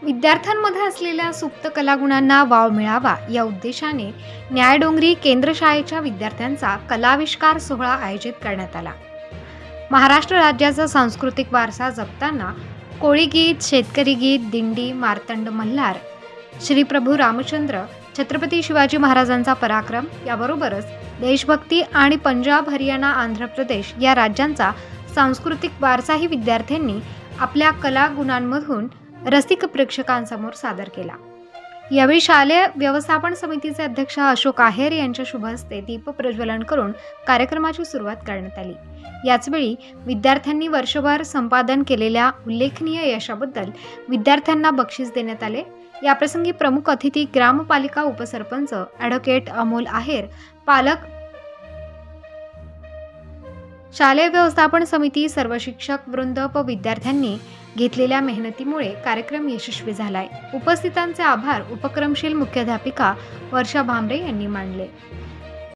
विद्यार्थ्यांमध्ये असलेल्या सुप्त कलागुणांना वाव मिळावा या उद्देशाने न्यायडोंगरी केंद्र शाळेच्या विद्यार्थ्यांचा कलाविष्कार सोहळा आयोजित करण्यात आला। महाराष्ट्र राज्याचा सांस्कृतिक वारसा जपताना कोळी गीत, शेतकरी गीत, दिंडी, मार्तंड मल्हार, श्री प्रभू रामचंद्र, छत्रपती शिवाजी महाराजांचा पराक्रम याबरोबरच देशभक्ती आणि पंजाब, हरियाणा, आंध्र प्रदेश या राज्यांचा सांस्कृतिक वारसाही विद्यार्थ्यांनी आपल्या कलागुणांमधून रसिक प्रेक्षकांसमोर सादर केला। यावेळी शालेय व्यवस्थापन समितीचे अध्यक्ष अशोक आहेर यांच्या शुभ हस्ते दीप प्रज्वलन करून कार्यक्रमाची सुरुवात करण्यात आली। याचवेळी विद्यार्थ्यांनी वर्षभर संपादन केलेल्या उल्लेखनीय यशाबद्दल विद्यार्थ्यांना बक्षीस देण्यात आले। याप्रसंगी प्रमुख अतिथी ग्रामपालिका उपसरपंच ॲडव्होकेट अमोल आहेर, पालक, शालेय व्यवस्थापन समिती, सर्व शिक्षक वृंद व विद्यार्थ्यांनी घेतलेल्या मेहनतीमुळे कार्यक्रम यशस्वी झालाय। उपस्थितांचे आभार उपक्रमशील मुख्याध्यापिका वर्षा भामरे यांनी मानले।